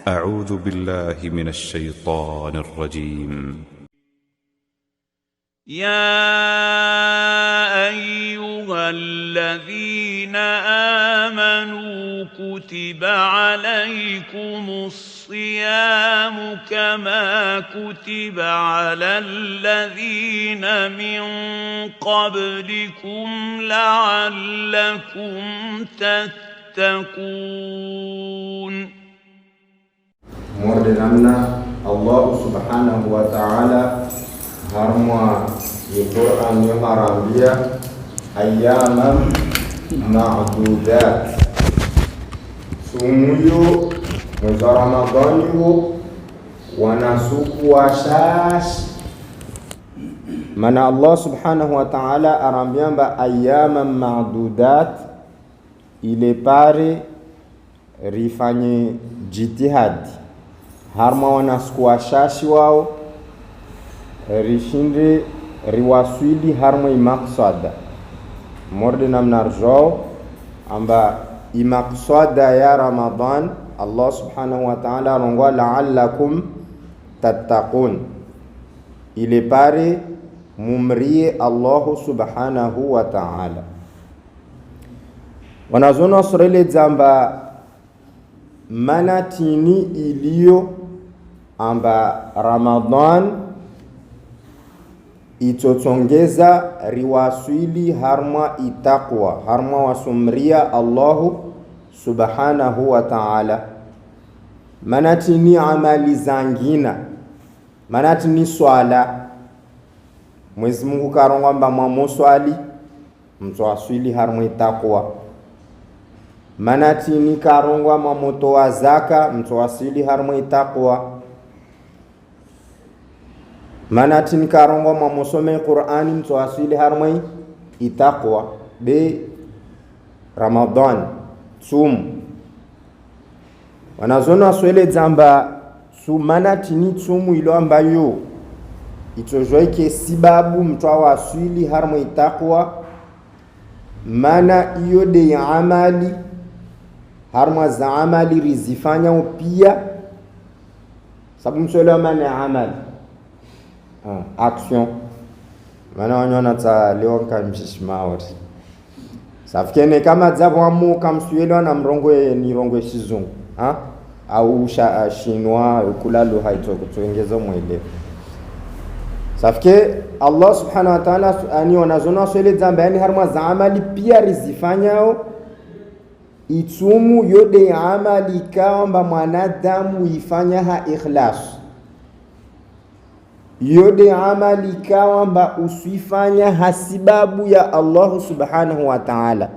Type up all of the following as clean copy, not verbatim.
أعوذ بالله من الشيطان الرجيم. يا أيها الذين آمنوا كتب عليكم الصيام كما كتب على الذين من قبلكم لعلكم تتقون. Namna Allah subhanahu wa ta'ala harma Al-Quran yuharambia ayyaman ma'dudat, sumuyo mwezi wa Ramadhani huo wanasuku washash. Mana Allah subhanahu wa ta'ala arambiamba ayyaman ma'dudat, ile pare rifanye jitihadi harma wanasuku washashi wao rishinde riwaswili harma imaksada morde namna rjao amba imaksada ya Ramadan. Allah subhanahu wa ta'ala rongwa la'allakum tattaqun, ile pare mumrie Allah subhanahu wa ta'ala. Wanazona surele zamba manatini iliyo amba Ramadan itotongeza riwaswili harma itakwa harma wasumria Allahu subhanahu wa ta'ala. Manatini amali zangina, manatini swala Mwenyezi Mungu karonga mba mwamoswali mtwaswili harma itakwa. Manatini karongwa mamoto wa zaka mtwasili harma itakwa. Manatini karongwa mamosome Qur'ani mtwasili harma itakwa. Be Ramadan tsum wanazona swele zamba su manatini tsumu ilo ambayo itojoike sibabu mtwasili harma itakwa. Mana iyo de amali harma za amali rizifanya pia sababu mswele maana amali action mana wanyona ta leo kamshishmaori safikene kama zabo amu kamswele na mrongo ni rongo shizungu au shinwa kula lugha ito kutuongeza mwele safike Allah subhanahu wa ta'ala ani wanazona swele zamba yani harma za amali pia rizifanyao itumu yode amali kaomba mwanadamu ifanya ha ikhlas, yode amali kaomba usifanya hasibabu ya Allah subhanahu wa ta'ala,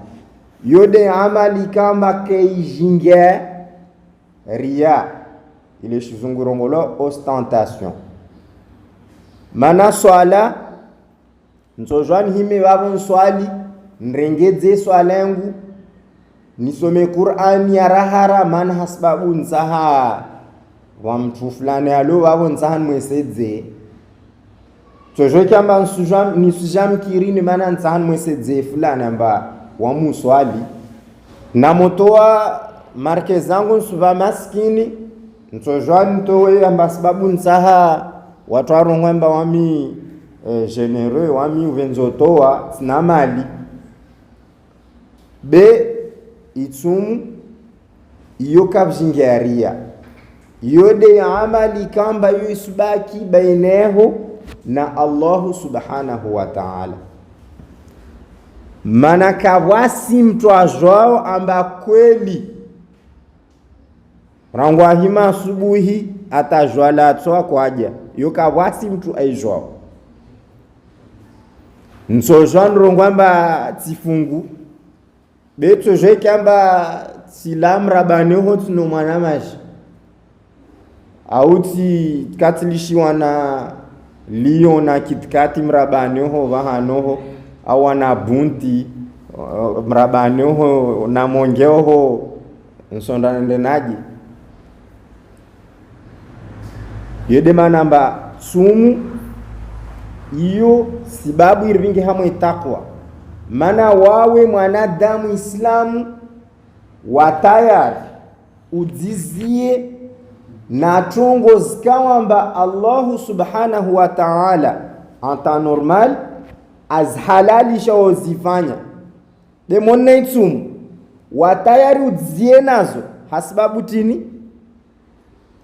yode amali kaomba keijinge ria ile shizungurongolo ostentation. Mana swala nsojwani hime wabo swali nrengeze swala yangu nisome Qur'ani ya rahara man hasbabu nsaha wa mtu fulani alo wabo nsaha mwesedze tojo kamba nisujam kirini mana nsaha mwesedze fulani amba wa muswali na motoa marke zangu nsuva maskini ntojo ntowe amba sababu nsaha watu arongwamba wami genereux wami uvenzotoa sina mali be itumu iyo kabjingaria yode amali kamba yusbaki baineho na Allah subhanahu wa ta'ala. Mana kawasi mtu ajwao amba kweli rangwa hima asubuhi atajwala atwa kwaja yo kawasi mtu aijwao nsojan rongwamba tifungu beto je kamba silam rabane hot no manamaji auti katilishi wana lion na kitkati mrabane ho bahano au wana bunti mrabane ho na mongeo ho nsonda ndenaji yede manamba sumu iyo sibabu irvinge hamwe itakwa mana wawe mwanadamu Islamu watayari udzizie na tongo zikawamba Allahu subhanahu wa ta'ala anta normal azhalalisha wazifanya demonna itumu watayari udziye nazo hasbabu tini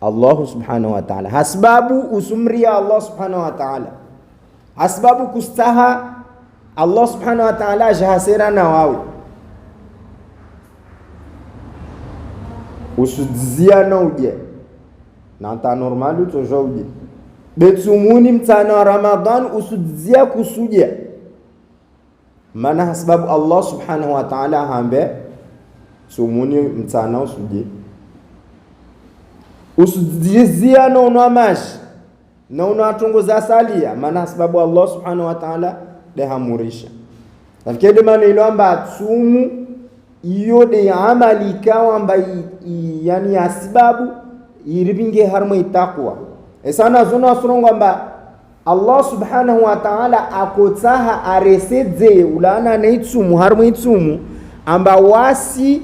Allahu subhanahu wa ta'ala, hasbabu usumria Allah subhanahu wa ta'ala, hasbabu kustaha Allah subhanahu wa ta'ala jahasera na wawe usudzia na uje na anta normalu toja uje betumuni mtana wa Ramadhan usudzia kusudia mana hasbabu Allah subhanahu wa ta'ala hambe sumuni mtana usuje usudzia na unamashi na unatongoza salia mana sababu Allah subhanahu wa ta'ala dehamurisha tafikiri maana ilomba sumu iyo de amali kawamba yani asibabu iribinge harma itakwa esana zona surongo amba Allah subhanahu wa ta'ala akotsaha aresedze ulana neitsumu harma itsumu amba wasi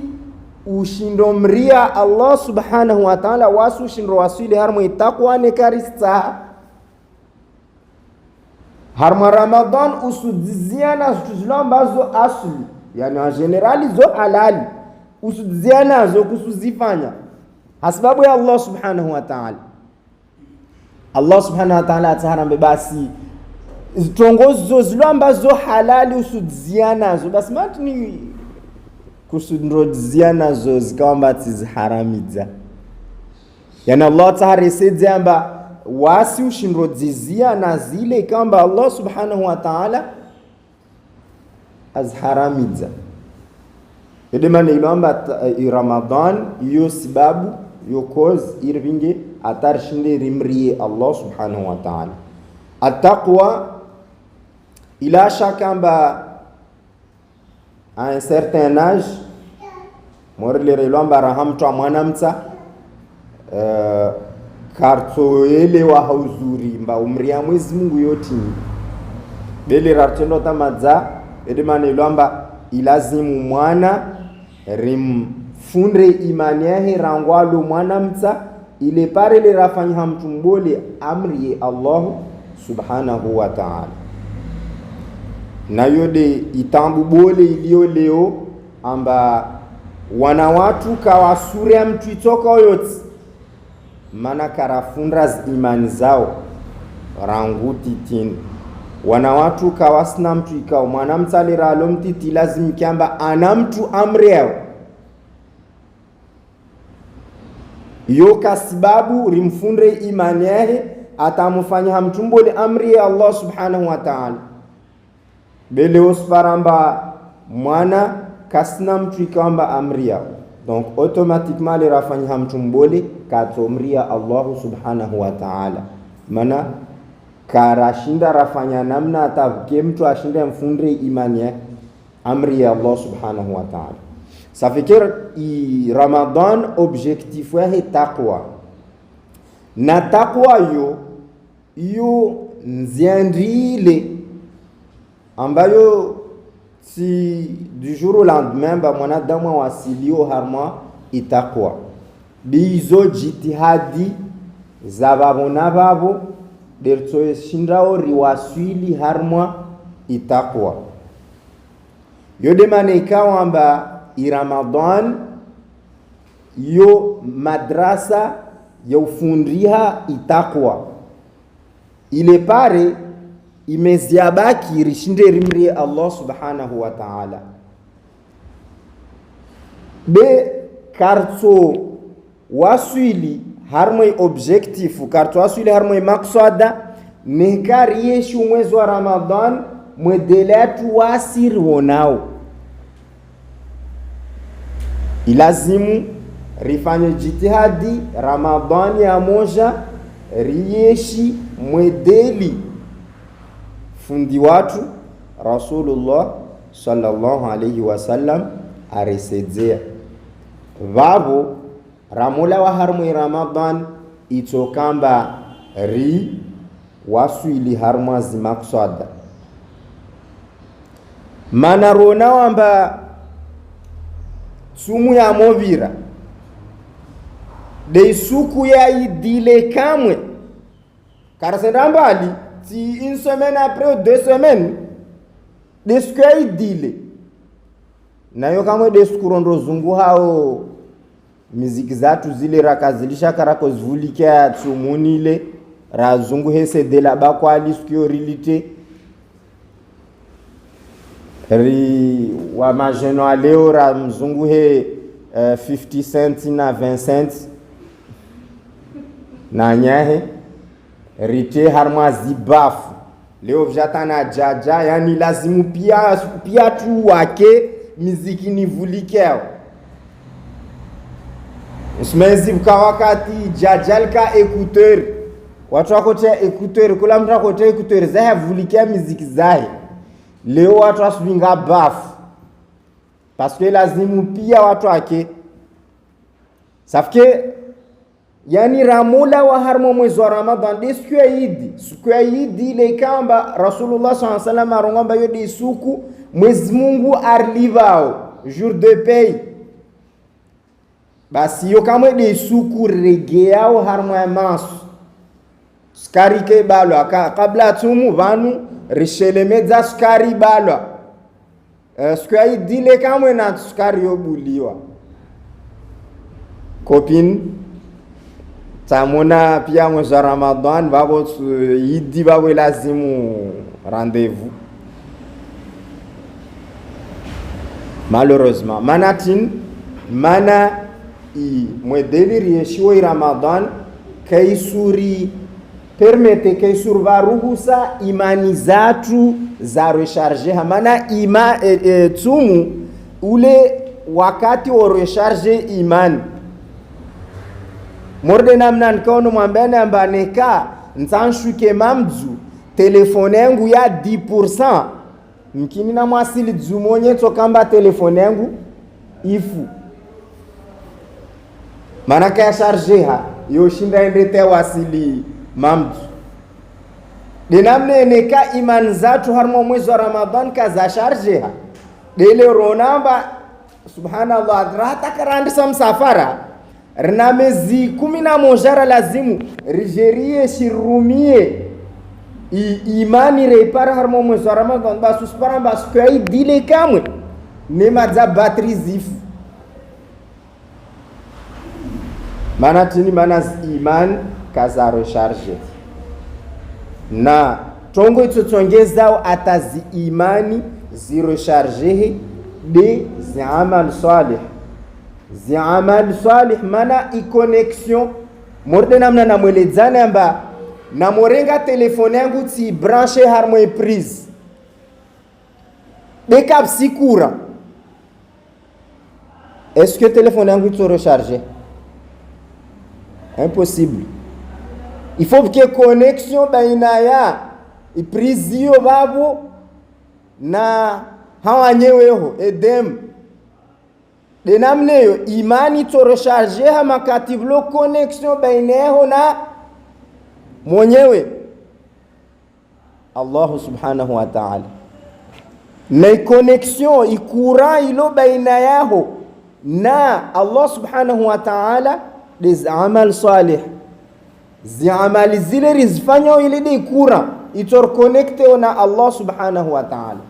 ushindomria Allah subhanahu wa ta'ala wasu ushindo wasili harma itakwa ne karista harma Ramadan usudziana zituzilamba zo asli yani en generali zo halali usudziana zo kusuzifanya sababu ya Allah subhanahu wa ta'ala. Allah subhanahu wa ta'ala ataharambe basi zitongozo zilamba zo halali usudziana zo basi matni kusudrodziana zo zikawamba tiziharamiza yani Allah tahari sedzamba wasi ushindrodzizia na zile kamba Allah subhanahu wa ta'ala azharamiza edema ne ilamba Ramadan iyo sababu yo cause irvinge atarshinde rimriye Allah subhanahu wa ta'ala attaqwa ila shakamba à un certain âge morle ilamba rahamtwa mwanamta kartoele wa hauzuri mba umri ya Mwenyezi Mungu yote bele ratendo tamadza edemane ilamba ilazimu mwana rimfundre imani yahe rangwalo mwanamta ile pare le rafanya mtu mbole amri Allah subhanahu wa ta'ala na yode itambu bole ilio leo amba wana watu kawasure ya mtu itoka yote mana karafundra imani zao ranguti tini wana watu kawasna mtu ikao mwana mtalira alomtiti lazimi kiamba ana mtu amri yao yo kasibabu rimfundre imani yahe atamufanya mtumbole amri ya Allah subhanahu wa ta'ala bele osparamba mwana kasna mtu ikamba amri yao donc automatiquement le rafanya mtumbole katomria Allah subhanahu wa ta'ala mana karashinda rafanya namna atavuke mtu ashinde mfundre imani ya amri ya Allah subhanahu wa ta'ala. Ça fait que Ramadan objectif yake taqwa na taqwa yo nziandile ambayo si du jour au lendemain ba mwanadamu wasilio harma itakwa bizo jitihadi za babo na babo derto shindao riwaswili harma itakwa yode mane ikawa amba Ramadan yo madrasa ya ufundriha itakwa ile pare imeziabaki rishinde rimri Allah subhanahu wa ta'ala be karto waswili harmoi objectif karto waswili harmoi maksada nekariyeshi mwezi wa Ramadan mwedelatu wasiri wonao ilazimu rifanye jitihadi Ramadan ya moja riyeshi mwedeli fundi watu Rasulullah sallallahu alayhi wasallam aresedzea vavo ramula wa harmu Ramadan itokamba ri waswili harmu zimaksada mana rona wamba sumu ya movira de suku ya idile kamwe karasenda mbali si une semaine après ou 2 semaines de suku ya idile nayo kamwe de suku rondo zungu hao miziki zatu zile rakazilisha karako zivulikia tsumunile razungu hese de la bakwali suku realite ri wa majeno aleo ra mzungu he 50 cents na 20 cents na nyahe rite harma zibafu leo vjatana jaja yani lazimu pia tu wake miziki nivulikeo usmezi kwa wakati jajalka écouteur watu wakote écouteur kula mtu wakote écouteur zahe vulikia miziki zahe leo watu wasubinga bafu parce que lazimu pia watu wake safike yani ramula wa harmo mwezi wa Ramadhan de siku ya Idi ile kamba Rasulullah sallallahu alaihi wasallam arongamba yo de suku Mwezi Mungu arlivao jour de paye basi yo kama de suku regeao harmo ya masu skari ke balwa kabla tumu vanu rishelemeza skari balwa siku ya Idi ile kama na skari yo buliwa copine tamona pia mwezi wa Ramadhan babo Idi babo lazimu rendez-vous malheureusement manatin mana i mwedeliri yeshiwa Ramadan kaisuri permete kaisur varuhusa imani zatu za recharge hamana ima tumu ule wakati wa recharge imani morde namna nkaono mwambene ambaneka nsanshuke mamdzu telefone yangu ya 10% mkini na mwasili dzumonye tokamba telefone yangu ifu manaka ya charge ha yoshinda endete wasili mamdzu denamne neka iman zatu harmo mwezi wa Ramadhan kaza charge ha dele ronamba subhanallah rata karandisa msafara rinamezi 11 lazimu rigerie shirumie imani repara harmo mwezi wa Ramadhan basu sparamba skai dile kamwe nema za batterie zifu mana tini mana iman kaza recharge na tongo itsongezao atazi imani zi recharge de ziamal salih mana i connexion morde namna na mwelezana amba na morenga telefone yangu ti branche harmo prise de cap sikura est-ce que téléphone yangu to recharger impossible il faut que connexion baina ya prise yo babo na hawanyeweho edem de namne yo imani to recharger ha makativlo connexion baina yao na mwenyewe Allah subhanahu wa ta'ala na connexion ikura ilo baina yao na Allah subhanahu wa ta'ala des amal salih zi amali zile rizifanya ile de ikura itor connecte na Allah subhanahu wa ta'ala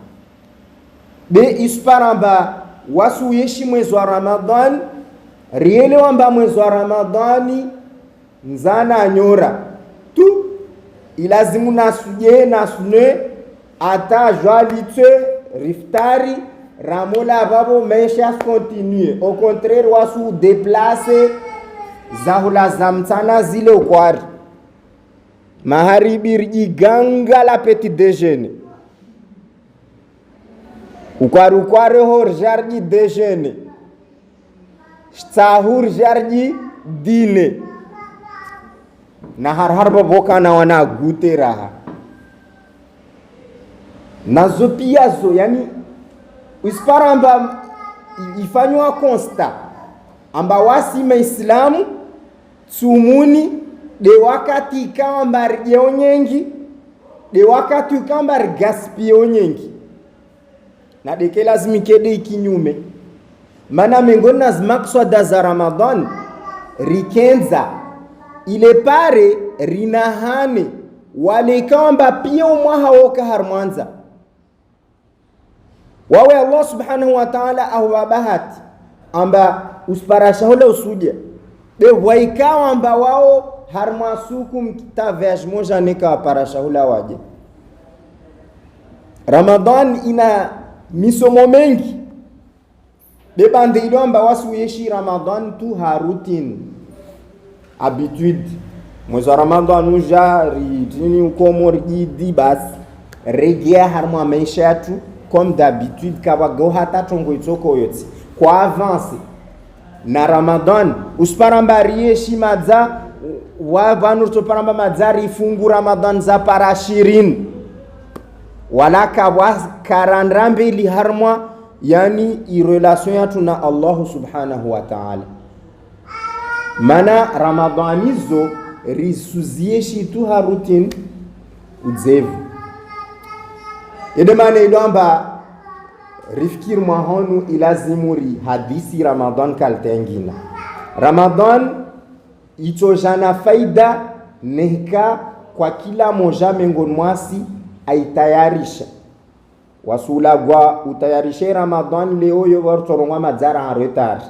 de isparamba wasu yeshi mwezi wa Ramadhan riele wamba mwezi wa Ramadhani nzana anyora tu ilazimu nasuje nasune ata joalite riftari ramola babo mesha continue au contraire wasu déplacer zahula zamtana zile ukwari maharibiri ganga la petit déjeuner ukwari hor jardi déjeuner sahur jardi dîner na harba boka na wana gute raha nazo piazo yani usparamba ifanywa constat amba wasi maislamu tsumuni de wakati kamba rjeo nyengi de wakati kamba gaspio nyengi na de lazimi kede kinyume mana mengona makswada za Ramadhan rikenza ile pare rinahane wale kamba pia umwaha woka harmanza wawe Allah subhanahu wa ta'ala ahwabahati amba usparasha hula usudia be waikawa amba wao harmasuku mkitavej moja nika parasha hula waje. Ramadan ina misomo mengi bebande ilo amba wasu yeshi Ramadan tu harutin habitude mwezi wa Ramadan ujari tini ukomo ridi bas regia harma maisha yetu comme d'habitude kawago hata tongo itoko yoti kwa avance na Ramadan usparambarie shimadza wa vanur to paramba madzari fungu Ramadan za parashirin wala kawa karandrambe li harma yani i relation yetu na Allah subhanahu wa ta'ala. Mana Ramadanizo risuzieshi tu harutin udzevu yedemane ilomba rifkir mahonu ilazimuri hadisi Ramadan kaltengina Ramadan ito jana faida nehka kwa kila moja miongoni mwasi aitayarisha wasula gwa utayarishe Ramadan leo yo wartorongwa madzara en retard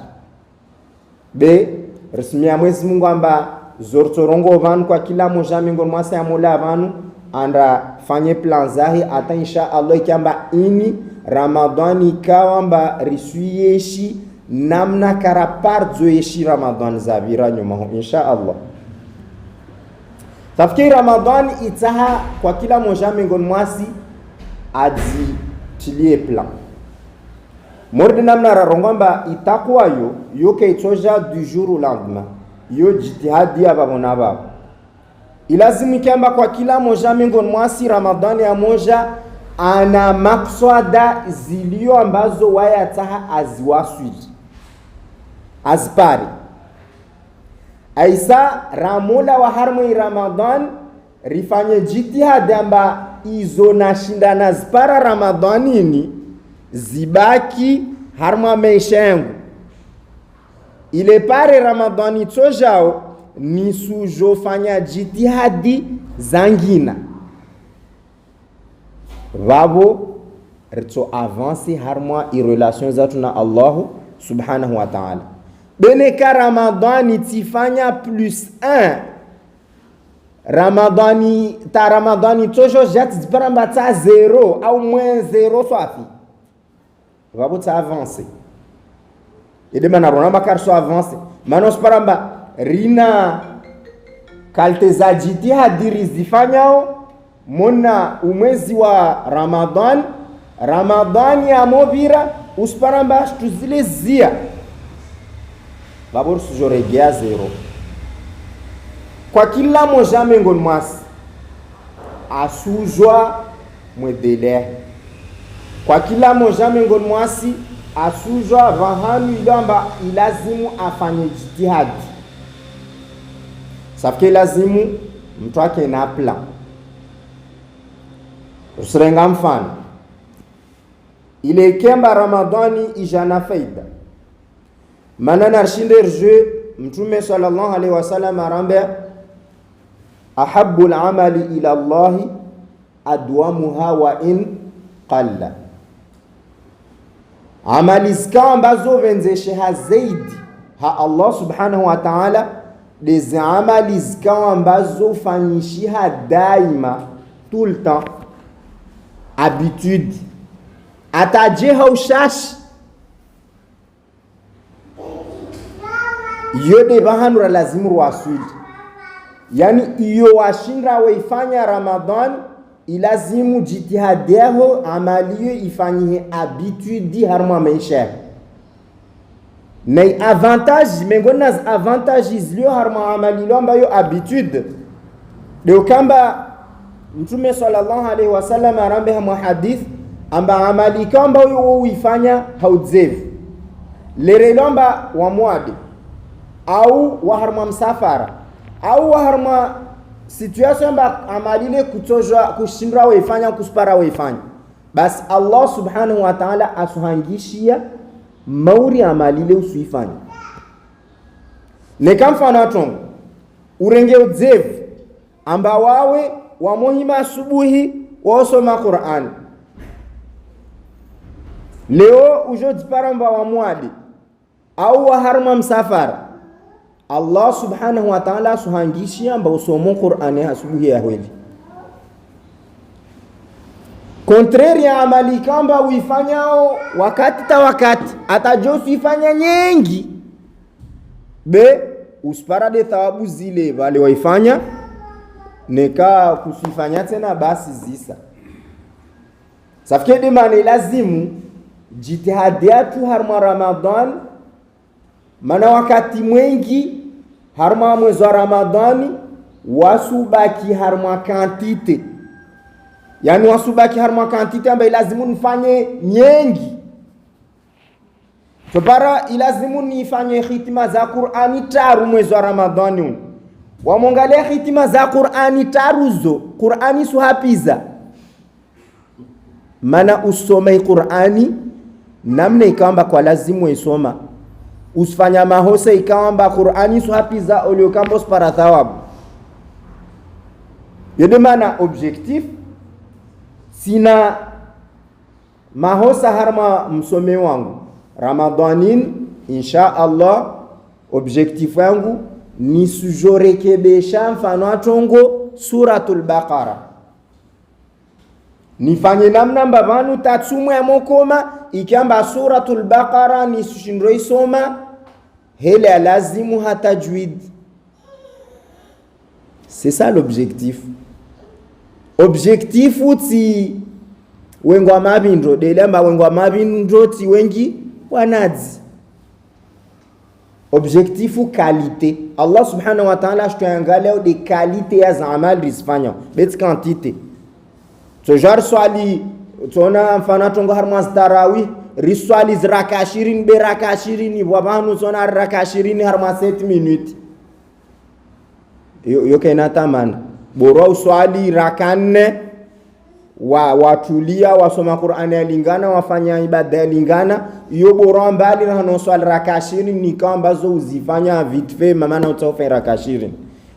be rasmia mwezi Mungu amba zortorongo van kwa kila moja miongoni mwasi amola vanu anda fanye plan zahi ata insha Allah kiamba ini Ramadan ikawamba risuyeshi namna karapardzo yeshi Ramadan zavira nyuma insha Allah. Tafkiri Ramadan itaha kwa kila moja miongoni mwasi azi tilie plan morde namna rarongamba itakuwa yo keitoja du jour au lendemain yo jitihadi ababona baba ilazimu kiamba kwa kila moja miongoni mwasi Ramadhani ya moja ana makswada zilio ambazo waya taha aziwaswili azpari aisa ramola wa harmoni Ramadhan rifanye jitihadi amba izo na shindana zipara Ramadhanini zibaki harma maisha yangu ile pare Ramadhani tojao ni sujo fanya jitihadi zangina vabo rito avancer harma i relations zatu na Allah subhanahu wa ta'ala beneka Ramadhani tifanya plus 1 Ramadhani tojo jati ziparamba ta 0 au moins 0 swafi vabo ta avancer ede manarona makarso avancer manos paramba rina kalteza jitihadi rizifanyao mona umwezi wa Ramadhani ya movira usparamba tuzile zia babor sujoregea 0 kwa kila moja miongoni mwasi asujwa mwedele kwa kila moja miongoni mwasi asujwa vahanu ilamba ilazimu afanye jitihadi safike lazimu mtu wake na plan usirenga mfano ile kemba Ramadhani ijana faida mana narshinde rjwe mtume sallallahu alaihi wasallam arambe ahabbu al-amali ila Allah adwamuha wa in qalla amali zika ambazo wenzesheha zaidi ha Allah subhanahu wa ta'ala des amali zika ambazo fanyishiha daima tout le temps habitude atajeha ushashi yode bahanura lazimu waswili yani iyo washinda waifanya Ramadan ilazimu jitihadeho amaliyo ifanyihe habitude harma maisha na avantage mengona avantage zilio harma amalilo ambayo habitude leo kamba mtume sallallahu alaihi wasallam arambe mu hadith amba amali kamba yo uifanya haudzevu lerelomba wa mwadi au waharma msafara au waharma situation ba amalile kutojwa kushindwa waifanya kuspara waifanya basi Allah subhanahu wa ta'ala asuhangishia mauri amalile usuifanya neka mfano atongo urenge udzevu amba wawe wa muhima asubuhi wasoma Qur'an leo ujodipara mba wa mwadi au wa harma msafara Allah subhanahu wa ta'ala suhangishi amba usomo Qur'an asubuhi ya hweli contraire ya amali kamba uifanyao wakati ta wakati atajosi ifanya nyengi be usparade thawabu zile wale waifanya neka kusifanya tena basi zisa safike mane lazimu jitihadiatu harma Ramadhan mana wakati mwengi harma mwezi wa Ramadhani wasubaki harma kantite yani wasubaki harma kantite ambaye lazimu nifanye nyengi topara ilazimu nifanye khitima za Qur'ani taru mwezi wa Ramadhani wamongalia khitima za Qur'ani taruzo Qur'ani suhapiza mana usome Qur'ani namna ikamba kwa lazimu isoma usifanya mahosa ikamba Qur'ani suhapiza olio kambos para thawabu yede mana objectif sina mahosa harma msome wangu Ramadanin insha Allah objectif wangu ni sujorekebesha mfano atongo suratul Baqara nifanye namna mbavanu tatsumu ya mokoma ikiamba suratul Baqara ni sushindro isoma hele lazimu hatajwid. C'est ça l'objectif. Objectif uti wengwa mabindro delemba wengwa mabindro ti wengi wanazi. Objectifu qualité. Allah subhanahu wa ta'ala ashtuangalia de qualité ya zamal risfanya bet quantité. So jar swali tona mfano tongo harmas tarawi riswali raka 20 be raka 20 wabanu zona raka 20 harma 7 minutes. Yo kaina tamana bora uswali raka 4 watulia wasoma Qur'ani yalingana wafanya ibada yalingana iyo bora mbali na swali raka 20 ni kamba zo uzifanya vite fait maana utaofa raka 20.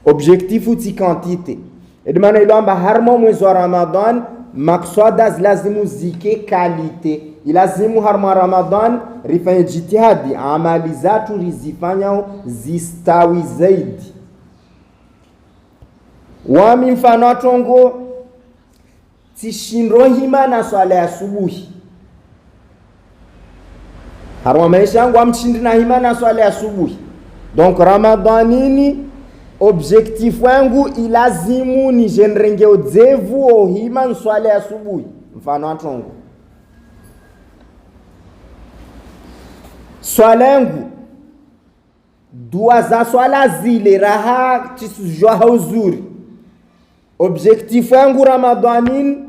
Objectif uti quantité edmana ilamba harma mwezi wa Ramadan maksada lazimu zike qualité ilazimu harma Ramadan rifanye jitihadi amali zatu rizifanya zistawi zaidi wami mfano atongo tishindro hima na swala ya subuhi harma maisha yangu amchindi na hima na swala ya subuhi donc Ramadanini objectif wangu ilazimu ni jenrenge odzevu o hima nswala ya subuhi mfano atongo swala yangu dua za swala zile raha tisujwa uzuri objectif wangu Ramadanin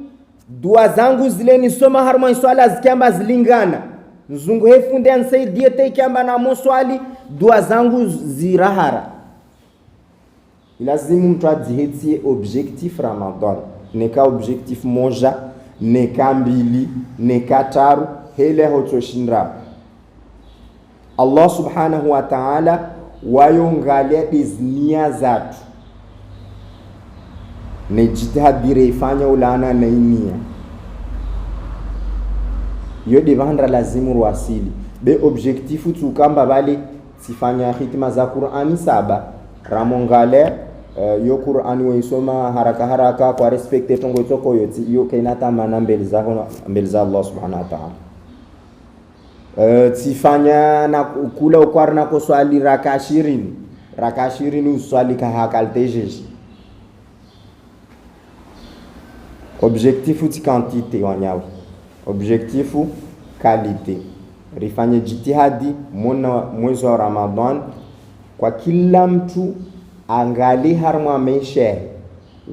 dua zangu zile ni soma harma swala zikiamba zilingana nzungu hefunde ansaidie tekiamba na moswali dua zangu zirahara ilazimu mtu ajihetie objectif Ramadan neka objectif moja neka mbili neka taru hele hotoshindra Allah subhanahu wa ta'ala wayongalia diznia zatu ne jitihadire ifanya ulana na inia yo devandra lazimu ruasili be objectifu tukamba bali sifanya hitima za Qur'ani saba ramongale yo Qur'ani waisoma haraka haraka kwa respecte tongo toko yoti yo kainata mana mbele za Allah subhanahu wa ta'ala tifanya na kula ukwarna ko swali raka 20 uswali ka hakaltejeji objectifu ti quantité wanyawe objectifu qualité rifanye jitihadi mwana mwezi wa Ramadan kwa kila mtu angali harma maisha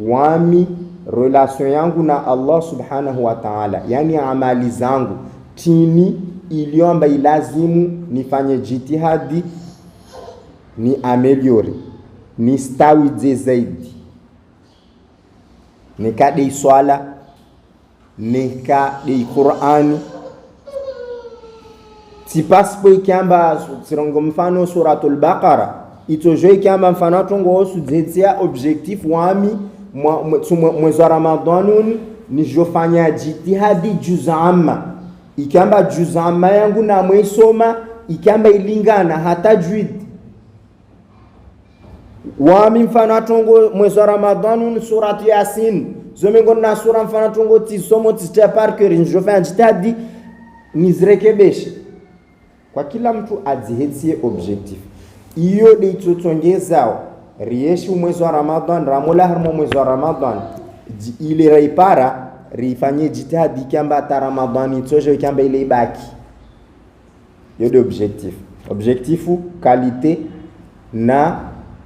wami relation yangu na Allah subhanahu wa ta'ala yani amali zangu tini iliomba ilazimu nifanye jitihadi ni ameliore ni stawi zaidi nika de swala nika de Qur'ani si paspo ikiamba sirongo mfano suratul Baqara itojo kama mfano tongo osudzia objectif wami mwezi wa Ramadhani nijofanya jitihadi juzama ikamba juzama yangu na mwisoma ikamba ilingana hata juid wami mfano tongo mwezi wa Ramadhani surati Yasin zomengo na sura mfano tongo tisomo tisita parker nijofanya jitihadi nizrekebeshe kwa kila mtu adzihetie objectif iyo deitotongezao rieshi mwezi wa Ramadhan ramola harmo mwezi wa Ramadhan ile raipara rifanye jitihadi kamba ta Ramadhani tojo kamba ile ibaki yo de objectifu qualité na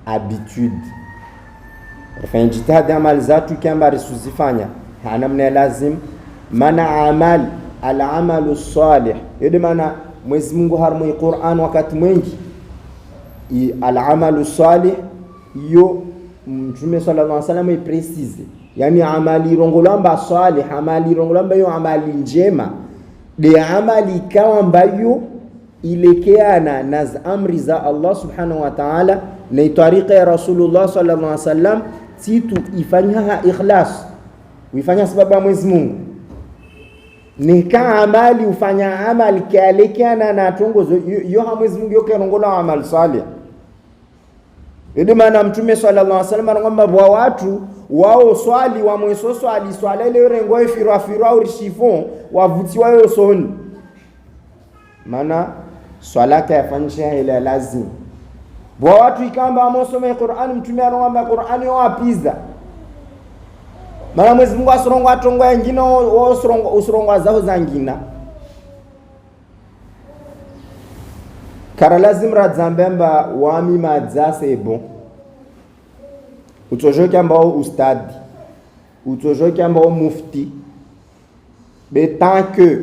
habitude rifanye jitihadi amal zatu kamba risuzifanya hanamna lazim mana amal al-amalu salih yode mana Mwenyezi Mungu harmo Qur'an wakati mwingi al-amalu salih yo Mtume sallallahu alaihi wasallam iprecise yani amali rongolamba salih amali rongolamba yo amali njema de amali kama ambayo ilekeana na amri za Allah subhanahu wa ta'ala na tariqa ya Rasulullah sallallahu alaihi wasallam situ ifanya ikhlas uifanya sababu ya Mwenyezi Mungu nika amali ufanya amali kialekana na tongozo yo Mwenyezi Mungu yoke rongola amal salih Idi maana Mtume sallallahu alaihi wasallam anagamba bwa watu wao swali wa mweso swali swala ile rengo ifirafira urishifon wavutiwa yo soni maana swala ka yafanyisha ile lazima bwa watu ikamba amosome Qur'an Mtume anagamba Qur'an yo apiza maana Mwenyezi Mungu asrongo atongo yengine wo usrongo zao zangina kara lazim radzambemba wami madzase bon utojoki ambao ustadi utojoki ambao mufti betant que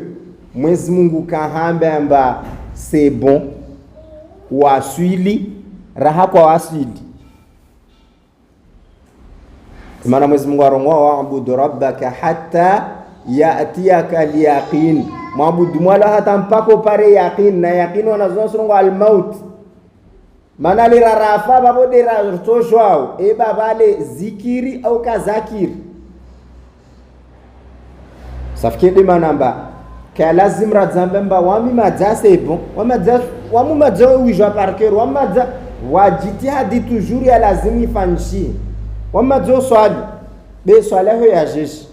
Mwenyezi Mungu kahambemba c'est bon waswili raha kwa waswili maana Mwenyezi Mungu arongoa wa'budu rabbaka hatta ya'tiyaka al-yaqin maabudu mwala hata mpako pare yaqin na yaqin wanazongo al-maut maana lira rafa babo de ratosho au e babale zikiri au kazakiri safike manamba ka lazim radzambemba wami madzase bon wamu madza wijwa parker wamadza wajitihadi toujours ya lazim ifanshi wamadza swali be swala ho ya jeshi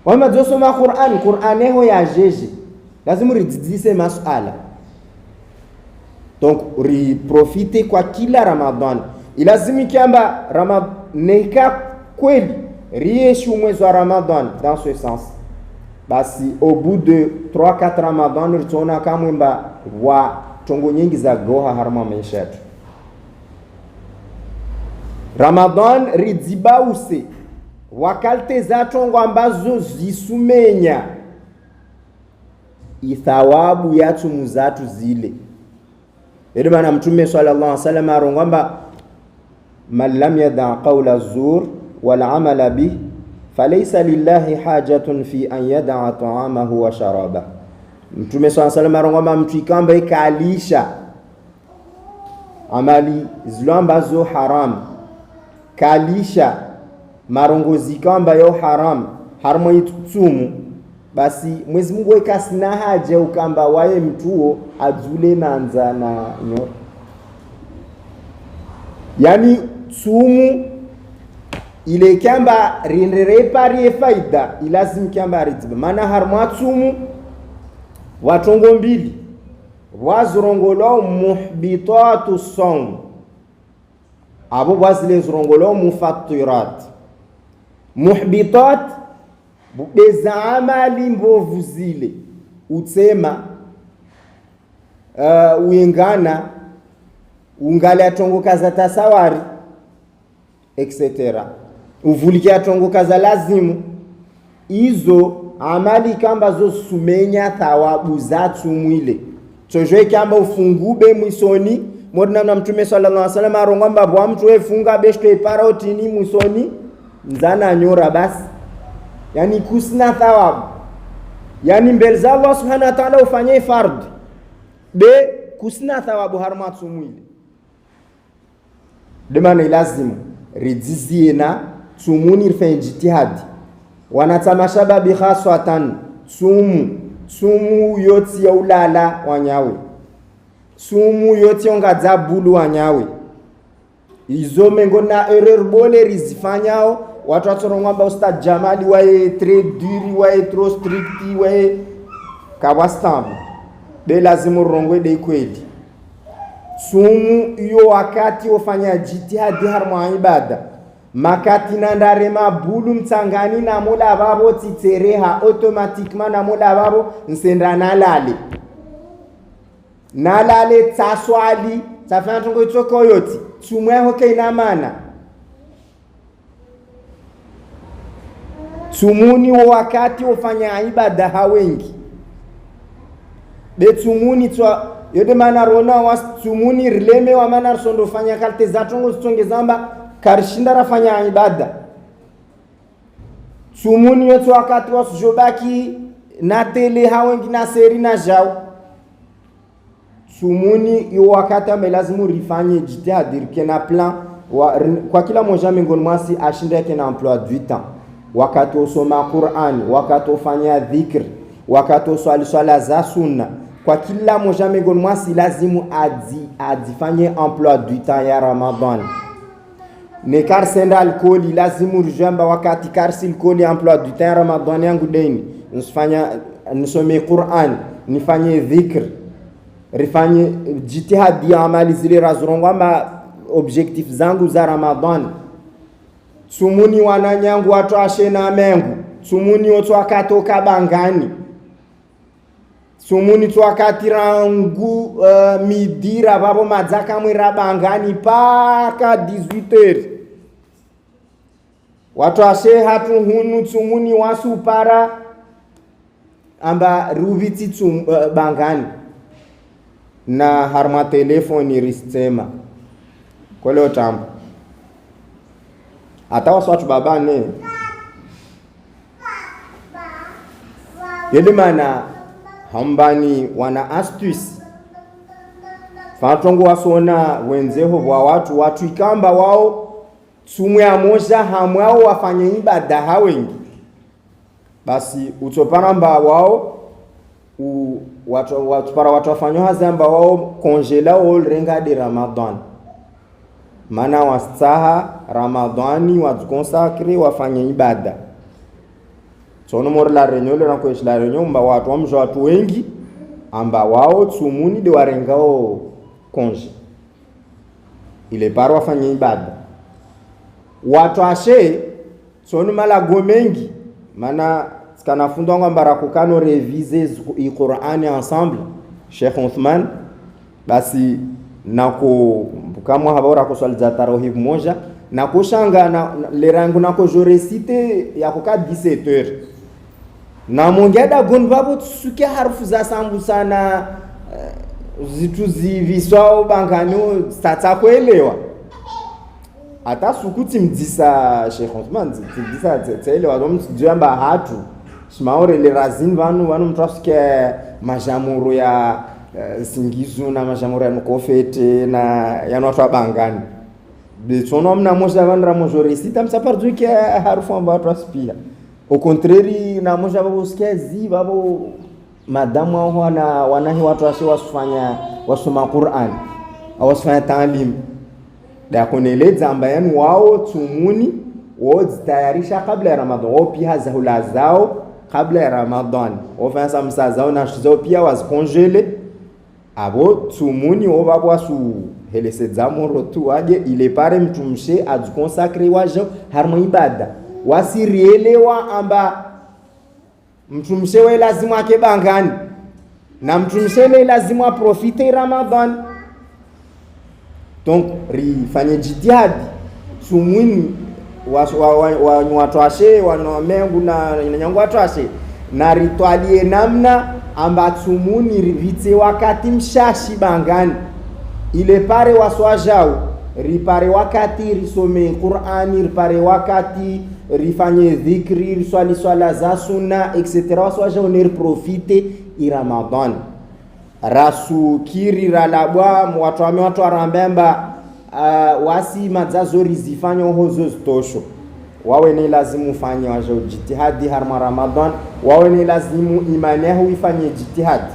wamadza soma Qur'an ho ya jeshi lazim rididise masala donc profiter kwa kila Ramadan ilazimi kiamba Ramadan neka kweli rieshu mwezi wa Ramadan dans ce sens basi au bout de 3-4 Ramadan ritona kamwemba wa tongo nyingi za goha harma maisha yetu Ramadan ridibause wakalte za tongo ambazo zisumenya ithawabu yatu muzatu zile Ede maana Mtume sallallahu alaihi wasallam arongamba man lam yada qawla zur wal amala bih falaysa lillahi hajatun fi an yada ta'amahu wa sharaba Mtume sallallahu alaihi wasallam arongamba mtu ikamba ikalisha amali zilo ambazo haram kalisha marongozi kamba yo haram harmo itsumu basi Mwenyezi Mungu ekasina haja ukamba waye mtuo azule nanza na nyo yani tsumu ile kamba rinrere pari faida ilazim kamba rizba maana harmo tsumu watongo mbili wazurongolo muhbitatu sawm abo wazile zurongolo mufattirat muhbitat beza amali mbovu zile utsema uingana ungali atongo kaza tasawari etc uvuliki atongo kaza lazimu izo amali kamba zo sumenya thawabu zatu mwile chojoe kamba ufungube mwisoni modna na Mtume sallallahu alaihi wasallam arongamba bwa mtu efunga beshto ipara otini mwisoni nzana nyora basi yani kusna thawabu yani mbele Allah subhanahu wa ta'ala ufanye fard be kusna thawabu harmatsu mwili demana ilazimu ridzizie na tsumuni rifanye jitihadi wanatamasha babi khaswatan sumu yoti ya ulala wanyawe sumu yoti ongadza bulu wanyawe izo mengo na erreur bole rizifanyao watu watorongamba Ustad Jamali wae très duri wae trop stricti wae kabastambu de lazimu rongwe de kweli sumu iyo wakati ofanya jitihadi harma ibada makati nandare mabulu mtsangani na mola babo titereha automatiquement na mola babo nsenda nalale taswali tafanya tungo itoko yoti sumwe hoke ina mana sumuni wakati ofanya ibada hawengi de sumuni twa yode mana rona was sumuni rileme wa mana sondo fanya kalte zatongo stonge zamba karshinda rafanya ibada sumuni yote wakati wasujobaki na tele hawengi na seri na jao sumuni yo wakati amelazimu rifanye jitihadi kena plan kwa kila moja miongoni mwasi ashinde kena emploi du temps wakati usoma Qur'ani wakati ufanya dhikr wakati uswali swala za sunna kwa kila moja miongoni mwasi lazimu adifanye emploi du temps ya Ramadan ne karsenda alcooli lazimu rujamba wakati karsi alcooli emploi du temps Ramadan yangu deni nisome Qur'an nifanye dhikr rifanye jitihadi ya amali zile razurongwa ma objectif zangu za Ramadan sumuni wananyangu watu ashe na mengu sumuni watu wakatoka bangani sumuni tu wakati rangu midira babo madzaka mwira bangani paka 18h watu ashe hatu hunu sumuni wasu para amba ruviti bangani na harma telefoni ristema kwa leo tambo hata watu babane yele mana hambani wana astuce fatongo wasona wenzeho wa watu ikamba wao sumu ya moja hamwao wafanye ibada hawengi basi utoparamba wao watu para watu wafanyo hazamba wao kongela all renga de Ramadan mana wastaha Ramadani watu consacre wafanye ibada sono mor la reunion na kwa la reunion mba watu wamjo watu wengi amba wao tsumuni de warengao konje ile paro wafanye ibada watu ashe sono mala gomengi mana kana fundonga barakukano reviser Qur'ani ensemble Sheikh Uthman basi nako kama habara kuswali za tarawih moja na kushanga na lerangu nako jo recite ya kuka 17h na mongeda gonbabo tsukia harufu za sambu sana zitu ziviswao bangano tata kuelewa hata sukuti mdisa Sheikh Uthman mdisa tsaelewa ndo mtujamba hatu shimaore le razin vanu mtrafike majamuru ya singizu na majamuru ya mkofete na yanotwa bangani bitsono mna moja vandra majorisi tamsapardu ke harufu amba traspia au contraire na moja babo skezi babo madamu wanahi watu wasifanya wasoma Qur'an au wasifanya taalim da kuneleza amba yani wao tumuni wao zitayarisha kabla ya Ramadhan wao pia zahula zao kabla ya Ramadhan wafanya samsa zao na shizao pia wazikongele abo tumuni wao babo wasu helese zamoro tu aje ile pare mtumshe azikonsakre wajo harma ibada wasirielewa amba mtumshe we lazima ake bangani na mtumshe le lazima profite Ramadhan donc rifanye jitihadi sumwini watu ashe wanomengu na nyangu watu ashe na ritualie namna amba sumuni rivite wakati mshashi bangani ile pare waswajao ripare wakati risome Qur'ani ripare wakati rifanye dhikri riswali swala za sunna etc waswajao ne profite i Ramadan rasu kiri ralabwa watu arambemba wasi madzazo rizifanya hozo zitosho wawe ni lazimu ufanye waje jitihadi harma Ramadan wawe ni lazimu imani yako ifanye jitihadi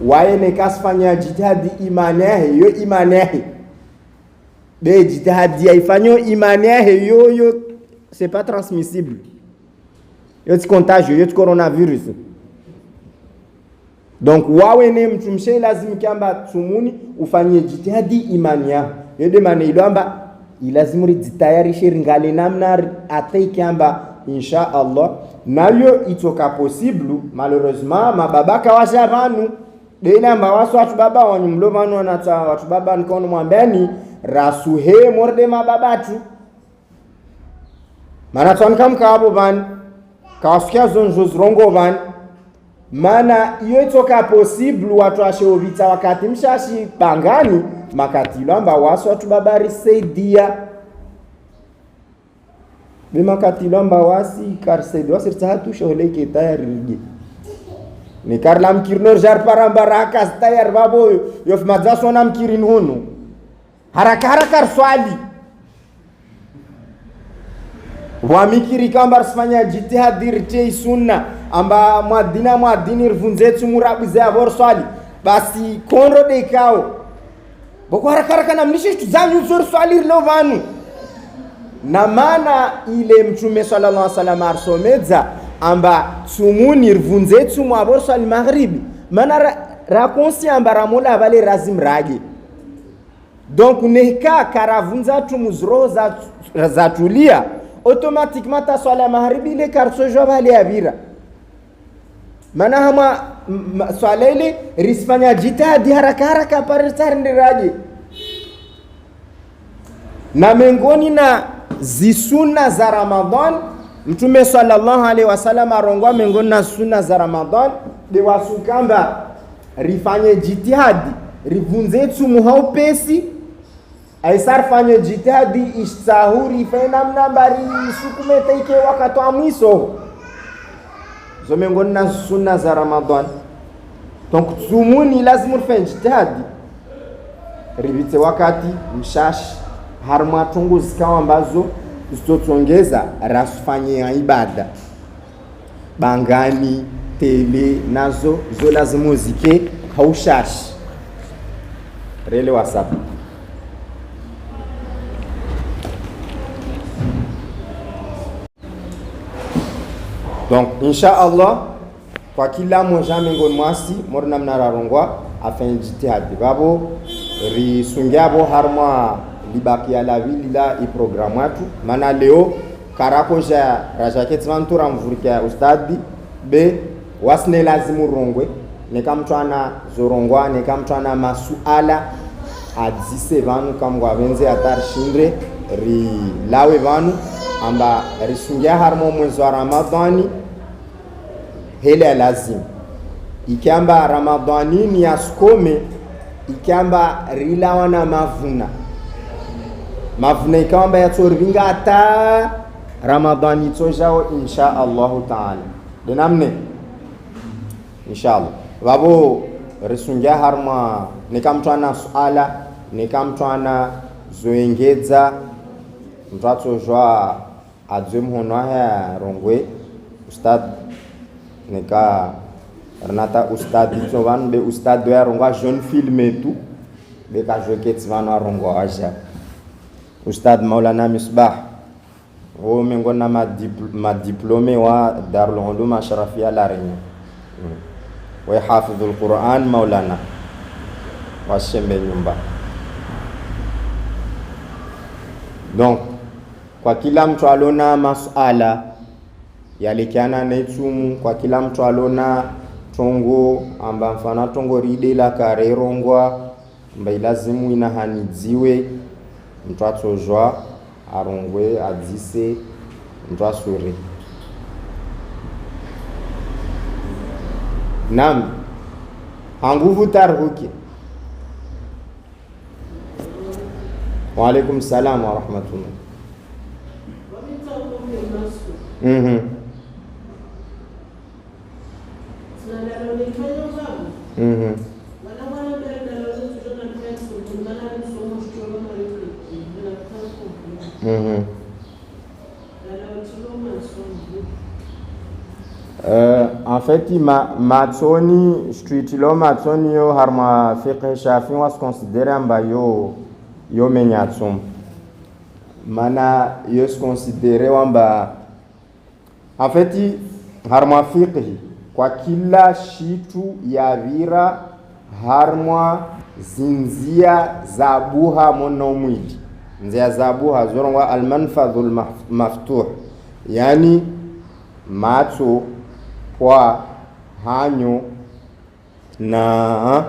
wawe ni kasfanya jitihadi imani yako yo imani yako be jitihadi ifanye imani yako yo c'est pas transmissible yo c'est contagieux yo coronavirus donc wawe ni mtumshe lazimu kiamba tumuni ufanye jitihadi imani yako yo de maana ilamba ilazimu rijitayarishe ringale namna atai kiamba insha Allah nayo itoka possible malheureusement mababaka washa vanu de namba waso watu baba wanyumlo vanu wanata watu baba nikono mwambeni rasuhe morde mababatu mana twankam kabo van kawasikia zonjo rongo van mana iyo itoka possible watu ashovita wakati mshashi bangani makatilo amba waso watu babari saidia be makatilo amba wasi kar saidia sirtatu shohleke tayari ni karla mkirnor jar parambaraka tayari babo yof madzaso na mkirin hunu haraka swali wa mikiri kamba sfanya jitihadi rite sunna amba mwadini rvunzetu murabize abor swali basi konro de kao boko haraka na mlishe tuzanyu zor swali lovanu na maana ile mtume sallallahu alaihi wasallam arsomedza amba tsumuni rvunzetu mwabor swali maghribi maana rakonsi amba ramola vale razim rage donc nehka karavunza tumuzro za tulia automatiquement ta swala maghribi ile karso jwale avira maana hama swala ile risfanya jitihadi haraka paritandiraje na mengoni na zisuna za Ramadan mtume sallallahu alaihi wasallam arongwa mengoni na sunna za Ramadan de wasukamba rifanye jitihadi rivunze tumu haupesi aisar fanye jitihadi istahuri fena mnambari sukume taike wakati wa mwiso zo mengoni na sunna za Ramadan donc tumuni lazima ufanye jitihadi ribite wakati mshashi harma tungu zikawa ambazo zitotongeza rasufanye ibada bangani tele nazo zo lazima zike haushashi rele whatsapp donc insha Allah kwa kila mmoja miongoni mwasi morna mnararongwa afanye jitihadi babo risungabo harma libakia la villa i programme watu maana leo karako ja rajaketi mantura mvurikia ustadi be wasne lazimu rongwe nekamtwana zorongwa nekamtwana masuala adzise vanu kamwa venze atar shindre ri lawe vanu amba risungia harmo mwezi wa Ramadhani hele lazim ikiamba Ramadhani ni askome ikiamba rilawa na mavuna ikamba ya tsorvinga ata Ramadhani tsojao insha Allah taala denamne insha Allah babo risungia harma nikamtwana suala nikamtwana zoengeza mtatso jwa adzwe mhono ya rongwe ustad nika renata ustad ditso van be ustad ya rongwa jeune filme tu be ka jokets van rongwa aja ustad Maulana Misbah o mengona ma diplômé wa Darul Ulum Ashrafia la Reunion wa hafidhul Quran Maulana wa shembe nyumba donc kwa kila mtu alona masuala yalikiana na itumu kwa kila mtu alona tongo amba mfana tongo ride la karerongwa mba lazimu inahanidziwe mtu atojwa arongwe adzise mtu asuri nam hanguvu tarhuki wa alaikum salam wa rahmatullah En fait matsoni streetilo matsoni yo harma fiqh shafi was considere amba yo menyatsum mana yo se considere wamba en fait harma fiqh kwa kila shitu ya vira harma zinzia zabuha mona mwili nzia zabuha zorongwa almanfadhul maftuh yani matso kwa hanyo na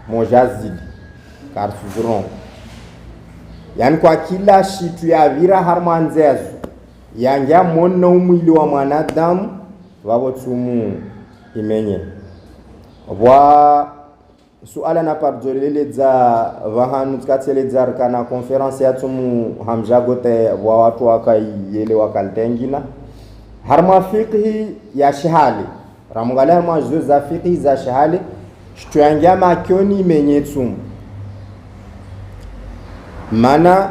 mojazidi karsuzron yani kwa kila shitu ya vira harma nzezo yangia mona mwili wa mwanadamu wabo tumu imenye wa suala na parjolele za vahanu tkatsele za kana conference ya tumu hamjagote wa watu wakayele wakaltengina harma fiqhi ya shahali ramungala harma juz za fiqhi za shahali shtuyangia makioni menye tumu mana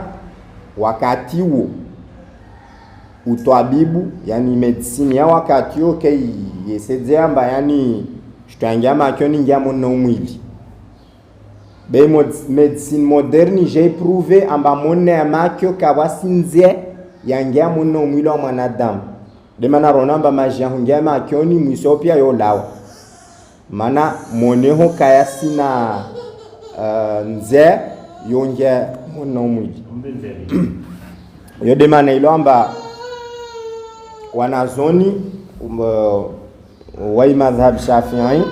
wakati huo utwabibu yani medicine ya wakati huo kei yesedzeamba yani shtuyangia makioni ngia mona umwili be medicine moderne j'ai prouvé amba mona makio kawasinze yangia mona umwili wa mwanadamu de mana ronamba majia hungia makioni mwisopia yo lawa mana moneho kaya sina nze yongia mona umwili yo de mana ilomba wanazoni wa madhhab Shafi'i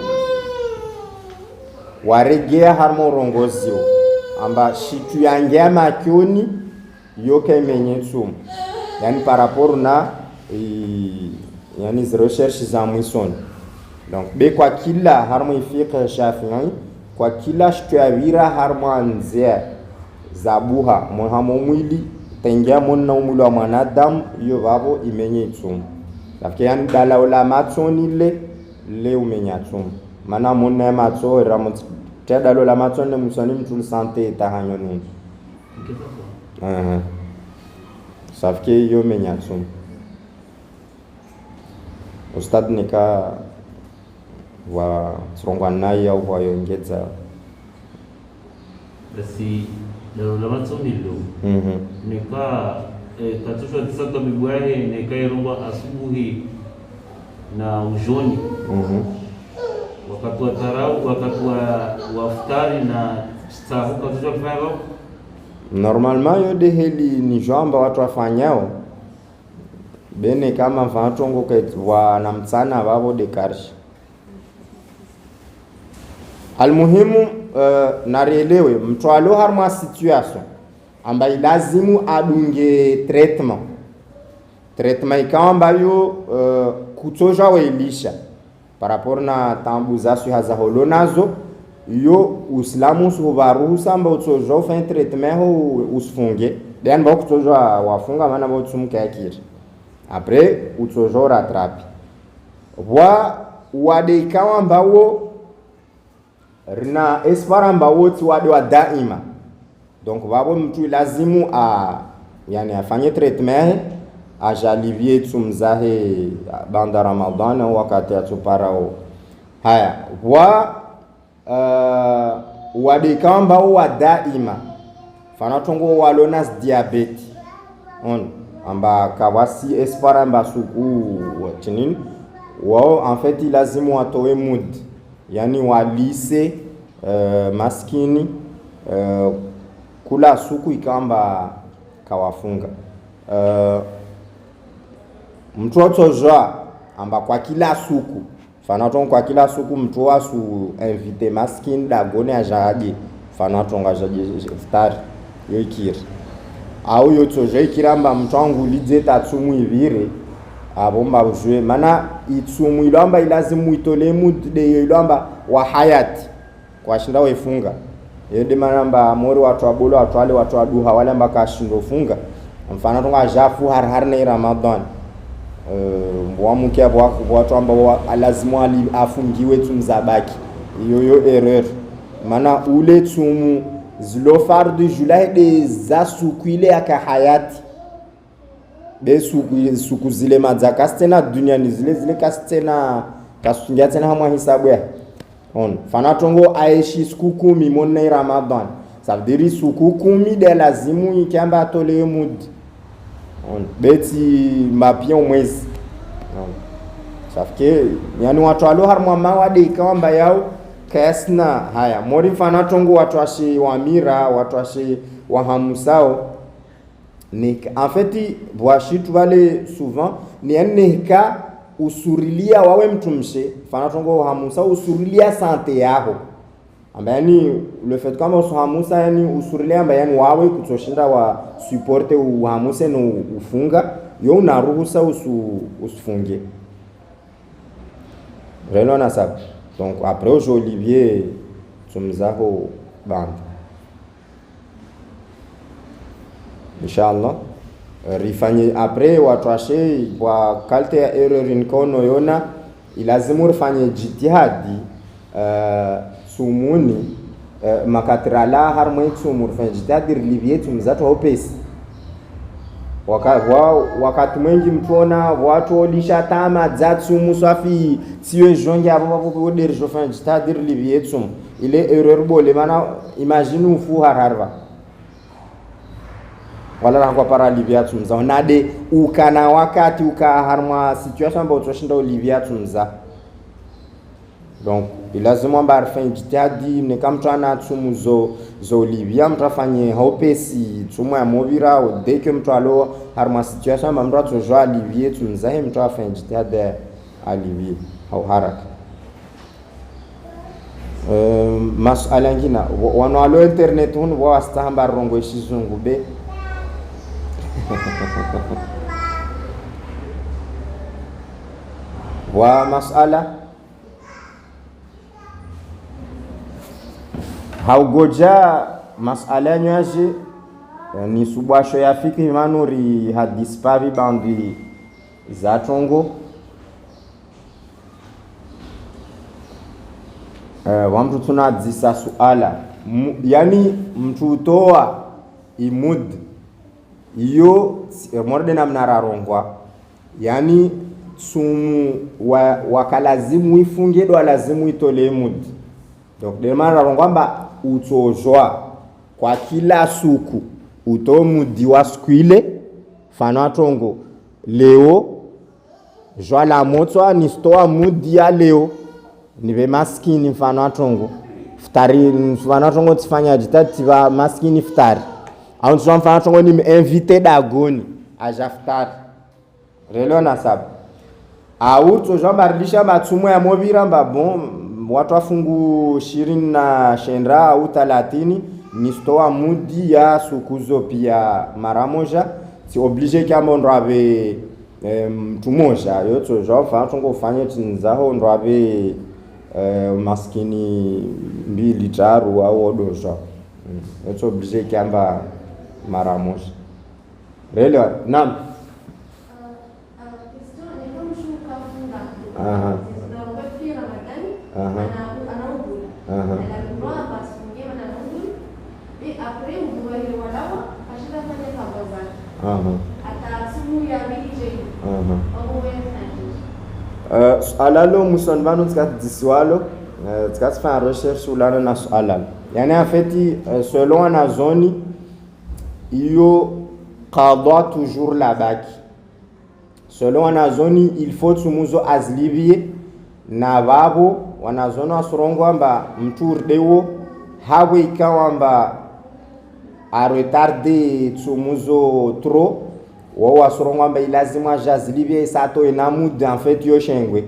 waregea harmo rongozio amba shitu yangia makioni yoke menyetsum yani par rapport na yani recherche za mwison donc be kwa kila harmo fiqh Shafi'i kwa kila shitu ya vira harmo anzia zabuha mohamo mwili tengia mona umwili wa mwanadamu yo babo imenyetsum lakini dala ulama tsoni le umenyatsum mana mona matso ramot tada lo la matso ne musani mtul santé tahanyo ni safke yo menyatsum ustad nika wa srongwa naye au wa yongeza basi la matso ni lo nika katushwa tisaka bibwahe nika irongwa asubuhi na ujoni wakati wa tarau wakati wa iftari na sahu katushwa kufanya normalement yo de heli ni jamba watu wafanyao bene kama vatongo kwa na mtsana wao de karshi almuhimu narelewe mtu alo harma situation ambaye lazimu adunge traitement ikawa ambayo kutoja welisha par rapport na tambuzasyo haza holo nazo yo uislamu subaruhusa amba utoja ufanye traitement ho usfunge then ba kutoja wafunga maana ba utsumuke akiri après utoja rattrape wade ikawa ambawo rina espara ambawo wade wa daima donc babo mtu lazimu yani afanye traitement ajalivie tumzahe banda Ramadhan wakati atuparao haya wadikamba wa daima fanatongo walonas diabete on amba kawasi espara amba suku watinin wao en fait lazimu atoe mood yani walise maskini kula suku ikamba kawafunga mtu otoja amba kwa kila suku fanaton kwa kila suku mtu wasu invite maskin dagone ajaje fanaton ajaje iftari yo ikiri au yo toja ikiramba mtu wangu lidze tatsumu ivire abomba ujwe mana itsumu ilamba ilazimu itole mud de ilamba wa hayati kwa shinda wefunga yede manamba amori watu abolo watu wale watu aduha wale ambaka shindo funga mfano tonga jafu har ne Ramadan mwamuke abo watu ambao alazimu ali afungiwe tumzabaki yo erreur mana ule tumu zilo fardu julai de zasukwile aka hayati be suku zile madzaka tena duniani zile kasi tena kasungia tena hamwa hisabu ya on fana tongo aishi siku 10 mona Ramadan ça veut dire siku 10 de lazimu ikiamba atole mudi on beti mapia mwezi on safike yani watu alo harmwa mawade ikamba yao kasna haya mori fana tongo watu ashi wamira watu ashi wahamusao ni en fait boashi tuvale souvent ni aneka usurilia wawe mtumshe fana tongo hamusa usurilia sante yako ambayani le fait kama uhamusa yani usurilia ambayani wawe kutoshinda wa supporte uhamuse no ufunga yo unaruhusa usufunge relo na sab donc après au Olivier tumzako band inshallah rifanye après watu ashe kwa kalte ya error inkono yona ilazimu rifanye jitihadi sumuni makatrala harmwe sumur fanye jitihadi Olivier tumzato hopesi wakati mwingi mtuona watu olisha tama zatsu musafi tiwe jonge abo boder jo fanye jitihadi Olivier tum ile error bole mana imagine ufu hararva wala rangwa para Olivia tumza onade ukana wakati ukaharma situation ambayo toshinda Olivia tumza donc ilazima mbar fin jitadi ne kamtana tumuzo zo Olivia mtafanye hopesi tumo ya movira o deke mtu alo harma situation ambayo mtu tojo Olivia tumza he mtu afanye jitadi Olivia au haraka masala ngina wana alo internet hun wa stamba rongo shizungu be wa masala haugoja masala nyaje ni subasho ya fiki manuri hadis pavi bandi za tongo wa mtu tunadzisa suala yani mtu utoa imud iyo morde na mnararongwa yani sumu wakalazimu ifunge do lazimu itole mudi donc de mararongwa mba utojwa kwa kila suku uto mudi wa skwile fana tongo leo jwa la moto ni stoa mudi ya leo nibe maskini fana tongo futari fana tongo tifanya jitati ba maskini futari au nso mfana tongo ni invité dagoni ajaftari relo na sab au tojo barlisha matsumo ya movira mba bon watu afungu 20 na shendra au 30 ni stoa mudi ya sukuzo pia maramoja si obligé kama ndo ave mtumoja yo tojo mfana tongo ufanye tinzaho ndo ave maskini 2 3 au odoja yo obligé kamba maramos relo nam alalo musonbano tskat diswalo tskat fa recherche ulana na alal yani en fait selon na zone iyo qada toujours la baki selon wanazoni il faut tumuzo azlivie na babo wanazoni asurongo amba mturdewo hawe ikawa amba a retarder tumuzo trop wa asurongo amba ilazima jazlivie sato inamud en fait yo shengwe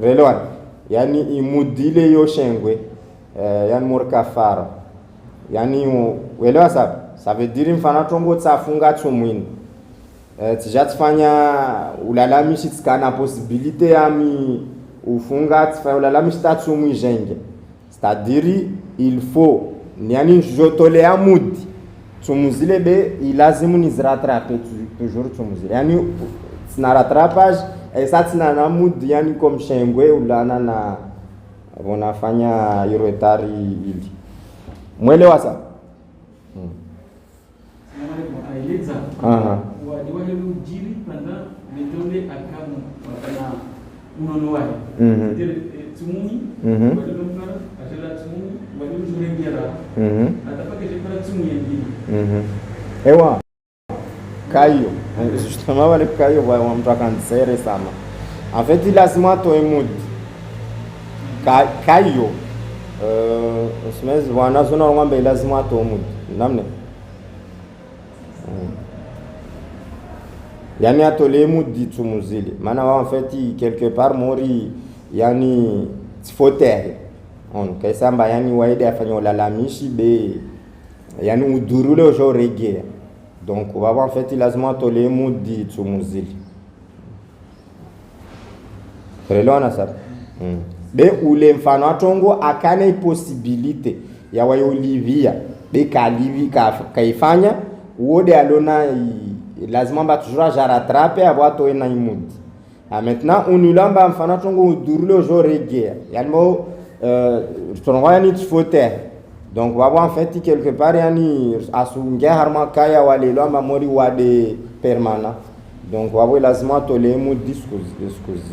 relwan yani imudile yo shengwe yani murkafara yani welewa sababu ça veut dire mfana tongo tsafunga tsumwini tijatfanya ulalamishi tsikana possibilité yami ufunga tfanya ulalamishi tatsumwi jenge c'est-à-dire il faut yani jotole amudi tsumuzile be ilazimu nizrattraper toujours tsumuzile yani tsina rattrapage esa tsina namudi yani comme shengwe ulana na bonafanya irotari ili mwelewa sa aeleza wale ujiri pendant le journée akamu wakana unono wale tumuni wale lomfara atela tumuni wale ujure ngira atapake jepara tumuni yengine ewa kayo justement wale kayo wa mtu akansere sama en fait lazima to emud kayo usimezi wanazona ngombe lazima to emud namne yani atole mudi tumuzili maana wao en fait quelque part mori yani tifotere on kaisamba yani waide afanya ulalamishi be yani udurule ojo regea donc wao en fait lazima atole mudi tumuzili relona sa be ule mfano atongo akane possibilité ya wa Olivia be kalivi kaifanya wode alona lazima ba toujours ja rattraper avoir to na imudi maintenant on ulamba mfano tongo udurule ojo regea yani mo tongo yani tifote donc wabo en fait quelque part yani asunge harma kaya wale lamba mori wade permanent donc wabo lazima to le imudi discuss